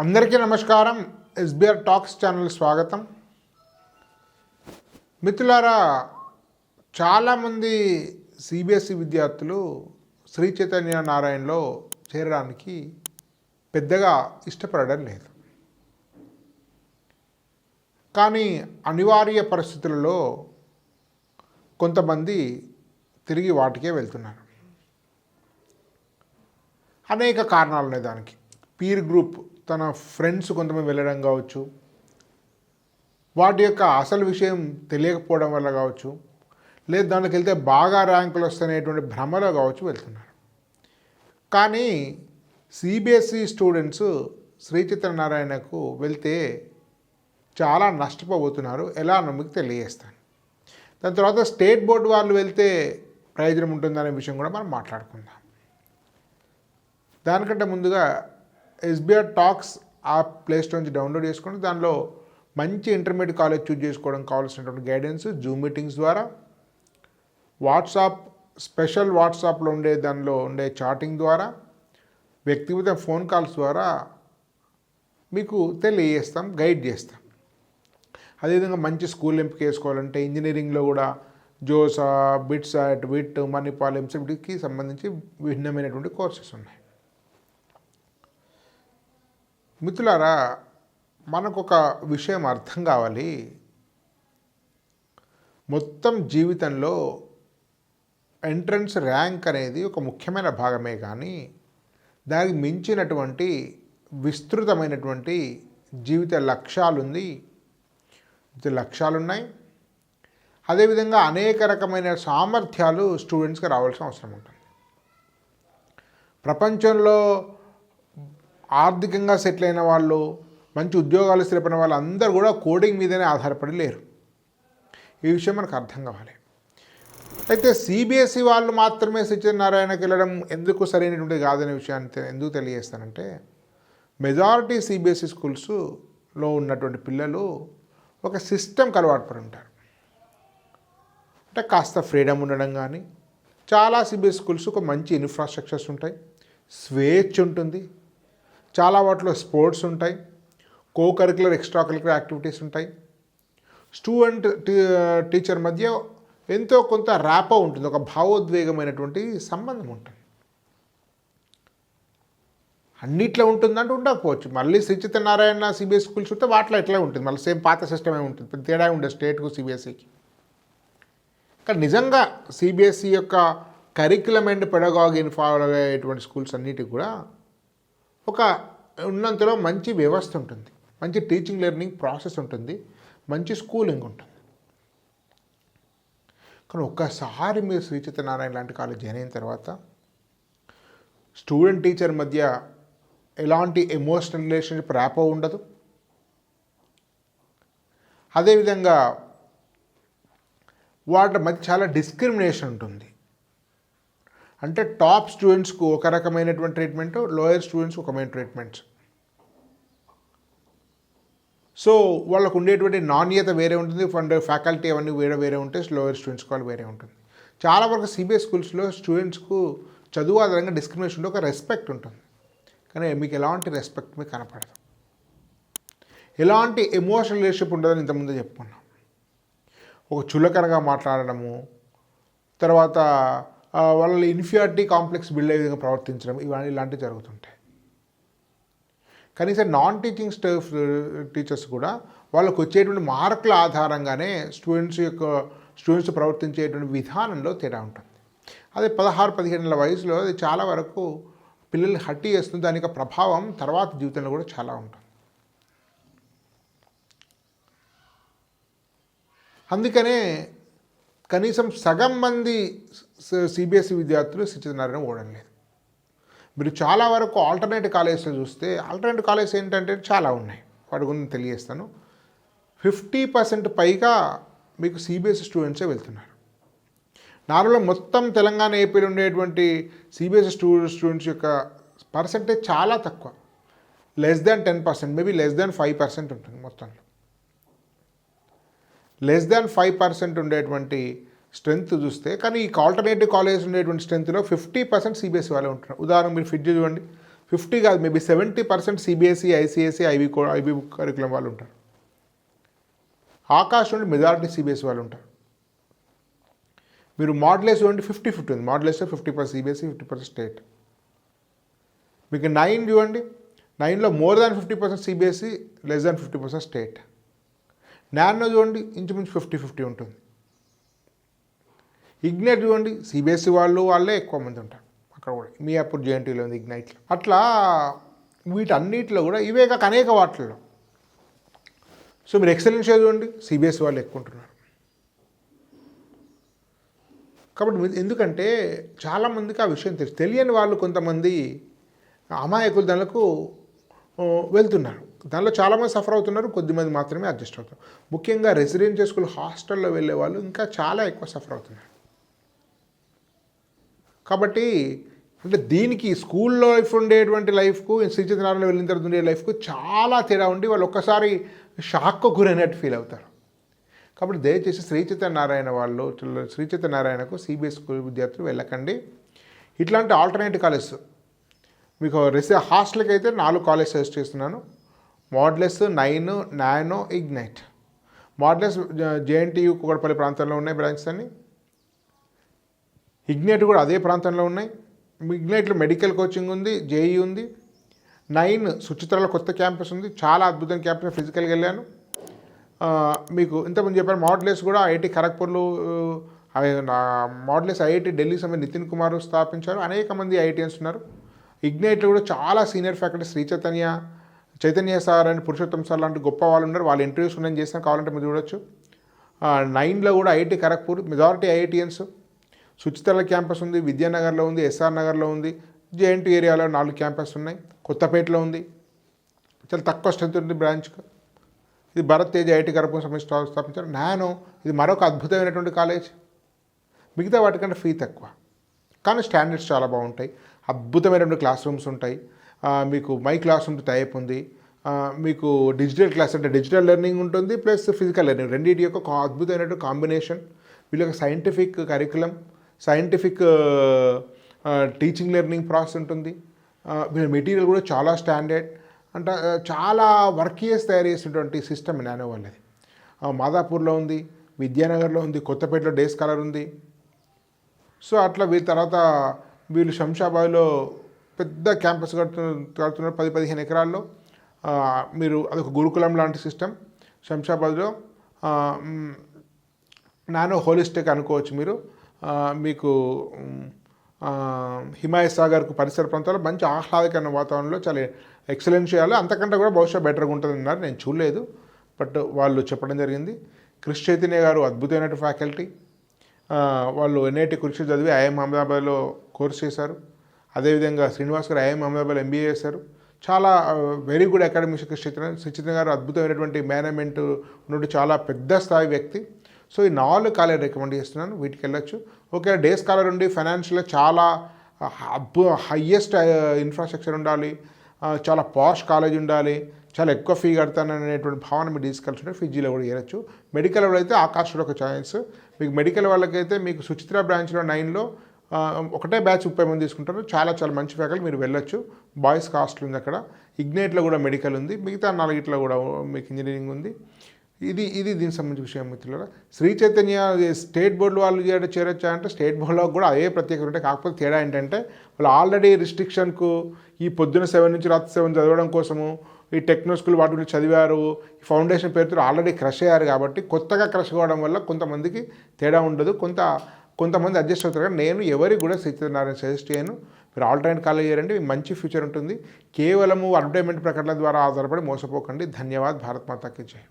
అందరికీ నమస్కారం. SBR talks channel స్వాగతం. మిత్రులారా, చాలామంది సిబిఎస్ఈ విద్యార్థులు శ్రీ చైతన్య నారాయణలో చేరడానికి పెద్దగా ఇష్టపడడం లేదు. కానీ అనివార్య పరిస్థితులలో కొంతమంది తిరిగి వాటికే వెళ్తున్నారు. అనేక కారణాలు ఉన్నాయి దానికి. పీర్ గ్రూప్, తన ఫ్రెండ్స్ కొంతమంది వెళ్ళడం కావచ్చు, వాటి యొక్క అసలు విషయం తెలియకపోవడం వల్ల కావచ్చు, లేదు దానికి వెళ్తే బాగా ర్యాంకులు వస్తాయనేటువంటి భ్రమలో కావచ్చు వెళ్తున్నారు. కానీ సిబిఎస్ఈ స్టూడెంట్స్ శ్రీ చైతన్య నారాయణకు వెళ్తే చాలా నష్టపోబోతున్నారు. ఎలానో మీకు తెలియజేస్తాను. దాని తర్వాత స్టేట్ బోర్డు వాళ్ళు వెళ్తే ప్రయోజనం ఉంటుందనే విషయం కూడా మనం మాట్లాడుకుందాం. దానికంటే ముందుగా ఎస్బిఆర్ టాక్స్ యాప్ ప్లేస్టోర్ నుంచి డౌన్లోడ్ చేసుకొని దానిలో మంచి ఇంటర్మీడియట్ కాలేజ్ చూజ్ చేసుకోవడం కావాల్సినటువంటి గైడెన్స్ జూమ్ మీటింగ్స్ ద్వారా, వాట్సాప్ స్పెషల్ వాట్సాప్లో దానిలో ఉండే చాటింగ్ ద్వారా, వ్యక్తిగత ఫోన్ కాల్స్ ద్వారా మీకు తెలియజేస్తాం, గైడ్ చేస్తాం. అదేవిధంగా మంచి స్కూల్ ఎంపిక చేసుకోవాలంటే ఇంజనీరింగ్లో కూడా జోసా, బిట్సాట్, విట్, మణిపాల్, ఎంసెట్కి సంబంధించి భిన్నమైనటువంటి కోర్సెస్ ఉన్నాయి. మిత్రులారా, మనకు ఒక విషయం అర్థం కావాలి. మొత్తం జీవితంలో ఎంట్రన్స్ ర్యాంక్ అనేది ఒక ముఖ్యమైన భాగమే, కానీ దానికి మించినటువంటి విస్తృతమైనటువంటి జీవిత లక్ష్యాలున్నాయి. అదేవిధంగా అనేక రకమైన సామర్థ్యాలు స్టూడెంట్స్కి రావాల్సిన అవసరం ఉంటుంది. ప్రపంచంలో ఆర్థికంగా సెటిల్ అయిన వాళ్ళు, మంచి ఉద్యోగాలు స్థిరపడిన వాళ్ళు అందరూ కూడా కోడింగ్ మీదనే ఆధారపడి లేరు. ఈ విషయం మనకు అర్థం కావాలి. అయితే సిబిఎస్ఈ వాళ్ళు మాత్రమే సత్యనారాయణకి వెళ్ళడం ఎందుకు సరైనటువంటి కాదనే విషయాన్ని ఎందుకు తెలియజేస్తానంటే, మెజారిటీ సిబిఎస్ఈ స్కూల్స్లో ఉన్నటువంటి పిల్లలు ఒక సిస్టమ్కి అలవాటు పడి ఉంటారు. అంటే కాస్త ఫ్రీడమ్ ఉండడం, కానీ చాలా సిబిఎస్ఈ స్కూల్స్ ఒక మంచి ఇన్ఫ్రాస్ట్రక్చర్స్ ఉంటాయి, స్వేచ్ఛ ఉంటుంది, చాలా వాటిలో స్పోర్ట్స్ ఉంటాయి, co curricular extra curricular activities ఉంటాయి, స్టూడెంట్ టీచర్ మధ్య ఎంతో కొంత ర్యాపో ఉంటుంది, ఒక భావోద్వేగమైనటువంటి సంబంధం ఉంటుంది. అన్నిట్లో ఉంటుందంటే ఉండకపోవచ్చు. మళ్ళీ శ్రీ చైతన్య నారాయణ సిబిఎస్ఈ స్కూల్స్ ఉంటే వాటిలో ఎట్లా ఉంటుంది, మళ్ళీ సేమ్ పాత సిస్టమే ఉంటుంది, పెద్ద తేడా ఉండదు స్టేట్కు సిబిఎస్ఈకి. కానీ నిజంగా సిబిఎస్ఈ యొక్క కరికులం అండ్ పెడగాగిని ఫాలో అయ్యేటువంటి స్కూల్స్ అన్నిటికి కూడా ఒక ఉన్నంతలో మంచి వ్యవస్థ ఉంటుంది, మంచి టీచింగ్ లెర్నింగ్ ప్రాసెస్ ఉంటుంది, మంచి స్కూలింగ్ ఉంటుంది. కానీ ఒక్కసారి మీరు శ్రీ చైతన్య నారాయణ లాంటి కాలేజ్ జాయిన్ అయిన తర్వాత స్టూడెంట్ టీచర్ మధ్య ఎలాంటి ఎమోషనల్ రిలేషన్షిప్ ర్యాపో ఉండదు. అదేవిధంగా వాటి మధ్య చాలా డిస్క్రిమినేషన్ ఉంటుంది. అంటే టాప్ స్టూడెంట్స్కు ఒక రకమైనటువంటి ట్రీట్మెంట్, లోయర్ స్టూడెంట్స్కి ఒక రకమైన ట్రీట్మెంట్స్. సో వాళ్ళకు ఉండేటువంటి నాణ్యత వేరే ఉంటుంది, ఫ్యాకల్టీ అవన్నీ వేరే ఉంటాయి, లోయర్ స్టూడెంట్స్కి వాళ్ళు వేరే ఉంటుంది. చాలా వరకు సిబిఎస్ స్కూల్స్లో స్టూడెంట్స్కు చదువు ఆధారంగా డిస్క్రిమినేషన్ ఉంటే ఒక రెస్పెక్ట్ ఉంటుంది, కానీ మీకు ఎలాంటి రెస్పెక్ట్ మీకు కనపడదు, ఎలాంటి ఎమోషనల్ రిలేషన్షిప్ ఉండదని ఇంతకుముందే చెప్పుకున్నాం. ఒక చులకనగా మాట్లాడడము, తర్వాత వాళ్ళ ఇన్ఫీరియారిటీ కాంప్లెక్స్ బిల్డ్ అయ్యే విధంగా ప్రవర్తించడం, ఇలాంటివి జరుగుతుంటాయి. కనీసం నాన్ టీచింగ్ స్టాఫ్ టీచర్స్ కూడా వాళ్ళకు వచ్చేటువంటి మార్కుల ఆధారంగానే స్టూడెంట్స్ ప్రవర్తించేటువంటి విధానంలో తేడా ఉంటుంది. అదే 16-17 వయసులో అది చాలా వరకు పిల్లల్ని హట్టి చేస్తుంది. దాని యొక్క ప్రభావం తర్వాత జీవితంలో కూడా చాలా ఉంటుంది. అందుకనే కనీసం సగం మంది సిబిఎస్ఈ విద్యార్థులు శ్రీ చైతన్య నారాయణ ఓడడం లేదు. మీరు చాలా వరకు ఆల్టర్నేటివ్ కాలేజెస్లో చూస్తే, ఆల్టర్నేటివ్ కాలేజ్ ఏంటంటే చాలా ఉన్నాయి, వాటి గురించి తెలియజేస్తాను. 50% పైగా మీకు సిబిఎస్ఈ స్టూడెంట్సే వెళ్తున్నారు. నార్మల్గా మొత్తం తెలంగాణ ఏపీలో ఉండేటువంటి సిబిఎస్ఈ స్టూడెంట్స్ యొక్క పర్సెంటేజ్ చాలా తక్కువ, less than 10%, maybe less than 5% ఉంటుంది మొత్తంలో. లెస్ దాన్ 5% ఉండేటువంటి స్ట్రెంత్ చూస్తే, కానీ ఈ ఆల్టర్నేటివ్ కాలేజ్ ఉండేటువంటి స్ట్రెంత్లో 50% సిబిఎస్ఈ వాళ్ళే ఉంటున్నారు. ఉదాహరణ మీరు ఫిట్ చూడండి, 50 కాదు, maybe 70% CBSE, ICSE, IB curriculum వాళ్ళు ఉంటారు. ఆకాశ్ నుండి మెజారిటీ సిబిఎస్ఈ వాళ్ళు ఉంటారు. మీరు మోడలేస్ చూడండి, 50-50 ఉంది. మోడలేస్ 50% సిబిఎస్ఈ, 50% స్టేట్. మీకు 9 చూడండి, 9లో more than 50% CBSE, less than 50% state. నానో చూడండి, ఇంచుమించు 50-50 ఉంటుంది. ఇగ్నైట్ చూడండి, సిబిఎస్ఈ వాళ్ళే ఎక్కువ మంది ఉంటారు అక్కడ కూడా. మియాపూర్ జేఎన్టీలో ఉంది ఇగ్నైట్లో. అట్లా వీటన్నిటిలో కూడా ఇవే కాక అనేక వాటిల్లో. సో మీరు ఎక్సలెన్షియా చూడండి, సిబిఎస్ఈ వాళ్ళు ఎక్కువ ఉంటున్నారు. కాబట్టి ఎందుకంటే చాలామందికి ఆ విషయం తెలియని వాళ్ళు కొంతమంది అమాయకులు దానికి వెళ్తున్నారు. దానిలో చాలామంది సఫర్ అవుతున్నారు, కొద్దిమంది మాత్రమే అడ్జస్ట్ అవుతారు. ముఖ్యంగా రెసిడెన్షియల్ స్కూల్ హాస్టల్లో వెళ్ళే వాళ్ళు ఇంకా చాలా ఎక్కువ సఫర్ అవుతున్నారు. కాబట్టి అంటే దీనికి స్కూల్ లైఫ్ ఉండేటువంటి లైఫ్కు శ్రీ సత్యనారాయణ వెళ్ళిన తర్వాత ఉండే లైఫ్కు చాలా తేడా ఉండి వాళ్ళు ఒక్కసారి షాక్కు గురైనట్టు ఫీల్ అవుతారు. కాబట్టి దయచేసి శ్రీ సత్యనారాయణ వాళ్ళు, శ్రీ సత్యనారాయణకు సిబిఎస్ స్కూల్ విద్యార్థులు వెళ్ళకండి. ఇట్లాంటి ఆల్టర్నేటివ్ కాలేజ్ మీకు హాస్టల్కి అయితే 4 కాలేజ్ సజెస్ట్ చేస్తున్నాను. Modulus, 9, nano, ignite. Modulus JNTU Kukatpally ప్రాంతంలో ఉన్నాయి బ్రాంచెస్ అన్ని. ఇగ్నైట్ కూడా అదే ప్రాంతంలో ఉన్నాయి. ఇగ్నైట్లో మెడికల్ కోచింగ్ ఉంది, జేఈ ఉంది. 9 సుచిత్రాల కొత్త క్యాంపస్ ఉంది, చాలా అద్భుతమైన క్యాంపస్, ఫిజికల్గా వెళ్ళాను. మీకు ఇంతకుముందు చెప్పాను మోడ్లెస్ కూడా ఐఐటి ఖరగ్పూర్లో, మోడ్లెస్ ఐఐటి ఢిల్లీ సమయం నితిన్ కుమార్ స్థాపించారు. అనేక మంది ఐఐటియన్స్ ఉన్నారు. ఇగ్నైట్లో కూడా చాలా senior faculty, Sri Chaitanya sir అని పురుషోత్తం సార్ లాంటి గొప్ప వాళ్ళు ఉన్నారు. వాళ్ళ ఇంటర్వ్యూస్ నేను చేస్తాను, కావాలంటే మీరు చూడొచ్చు. 9లో కూడా ఐఐటి ఖరగ్పూర్, మెజారిటీ ఐఐటియన్స్. సుచిత్రాల క్యాంపస్ ఉంది, విద్యానగర్లో ఉంది, ఎస్ఆర్ నగర్లో ఉంది. జేఎన్టీ ఏరియాలో 4 క్యాంపస్ ఉన్నాయి. కొత్తపేటలో ఉంది, చాలా తక్కువ స్ట్రెంత్ ఉంది బ్రాంచ్కి. ఇది భరత్ తేజ్ ఐఐటి ఖరగ్పూర్ సంబంధించి స్థాపించారు. నానో ఇది మరొక అద్భుతమైనటువంటి కాలేజ్. మిగతా వాటికంటే ఫీ తక్కువ, కానీ స్టాండర్డ్స్ చాలా బాగుంటాయి. అద్భుతమైనటువంటి క్లాస్ రూమ్స్ ఉంటాయి. మీకు మై క్లాస్ రూమ్ టైప్ ఉంది. మీకు డిజిటల్ క్లాస్ అంటే డిజిటల్ లెర్నింగ్ ఉంటుంది, ప్లస్ ఫిజికల్ లెర్నింగ్, రెండింటి యొక్క అద్భుతమైనటువంటి కాంబినేషన్. వీళ్ళకి scientific curriculum, scientific teaching learning process ఉంటుంది. వీళ్ళ మెటీరియల్ కూడా చాలా స్టాండర్డ్, అంటే చాలా వర్క్ చేసి తయారు చేసినటువంటి సిస్టమ్ నానో వాళ్ళది. మాదాపూర్లో ఉంది, విద్యానగర్లో ఉంది, కొత్తపేటలో డే స్కాలర్ ఉంది. సో అట్లా వీళ్ళ తర్వాత వీళ్ళు శంషాబాద్లో పెద్ద క్యాంపస్ కడుతున్నారు, 10-15 ఎకరాల్లో. మీరు అదొక గురుకులం లాంటి సిస్టమ్. శంషాబాద్లో నానో హోలిస్టిక్ అనుకోవచ్చు మీరు. మీకు హిమాయత్ సాగర్కు పరిసర ప్రాంతాల్లో మంచి ఆహ్లాదకరమైన వాతావరణంలో చాలా ఎక్సలెంట్ చేయాలి. అంతకంటే కూడా బహుశా బెటర్గా ఉంటుంది అన్నారు. నేను చూడలేదు, బట్ వాళ్ళు చెప్పడం జరిగింది. కృషి చైతన్య గారు అద్భుతమైన ఫ్యాకల్టీ. వాళ్ళు ఎన్ఐటి కృషి చదివి ఐఐఎం అహ్మదాబాద్లో కోర్స్ చేశారు. అదేవిధంగా శ్రీనివాస్ గారు ఐఐఎం అహ్మదాబాద్లో ఎంబీఏ చేశారు. చాలా very good academics. Sri Satyanarayana గారు అద్భుతమైనటువంటి మేనేజ్మెంట్ నుండి చాలా పెద్ద స్థాయి వ్యక్తి. సో ఈ 4 కాలేజ్ రికమెండ్ చేస్తున్నాను, వీటికి వెళ్ళొచ్చు. ఓకే, డే స్కాలర్ ఉండి ఫైనాన్షియల్గా చాలా హయ్యెస్ట్ ఇన్ఫ్రాస్ట్రక్చర్ ఉండాలి, చాలా పాష్ కాలేజ్ ఉండాలి, చాలా ఎక్కువ ఫీ కడతాననేటువంటి భావన మీరు తీసుకెళ్తుంటే ఫిజీలో కూడా చేయొచ్చు. మెడికల్ వాళ్ళు అయితే ఆకాష్లో ఒక ఛాయిస్. మీకు మెడికల్ వాళ్ళకైతే మీకు సుచిత్ర బ్రాంచ్లో 9లో ఒకటే బ్యాచ్ 30 మంది తీసుకుంటారు. చాలా చాలా మంచి ఫ్యాకల్టీ, మీరు వెళ్ళొచ్చు. బాయ్స్ హాస్టల్ ఉంది అక్కడ. ఇగ్నైట్లో కూడా మెడికల్ ఉంది, మిగతా 4 కూడా మీకు ఇంజనీరింగ్ ఉంది. ఇది దీనికి సంబంధించిన విషయం మిత్రులారా. శ్రీ చైతన్య స్టేట్ బోర్డు వాళ్ళు చేరొచ్చా అంటే స్టేట్ బోర్డులో కూడా అదే ప్రత్యేకత ఉంటాయి. కాకపోతే తేడా ఏంటంటే వాళ్ళు ఆల్రెడీ రిస్ట్రిక్షన్కు ఈ పొద్దున 7 నుంచి రాత్రి 7 చదవడం కోసము ఈ టెక్నో స్కూల్ వాటి గురించి చదివారు, ఈ ఫౌండేషన్ పేరుతో ఆల్రెడీ క్రష్ అయ్యారు. కాబట్టి కొత్తగా క్రష్ కావడం వల్ల కొంతమందికి తేడా ఉండదు, కొంతమంది అడ్జస్ట్ అవుతారు. కానీ నేను ఎవరికి కూడా శ్రీ సత్యనారాయణ సజెస్ట్ చేయను. మీరు ఆల్టర్నేట్ కాలేజ్ చేయండి, మంచి ఫ్యూచర్ ఉంటుంది. కేవలము అడ్వర్టైజ్మెంట్ ప్రకటనల ద్వారా ఆధారపడి మోసపోకండి. ధన్యవాద్. భారత్ మాతాకి జై.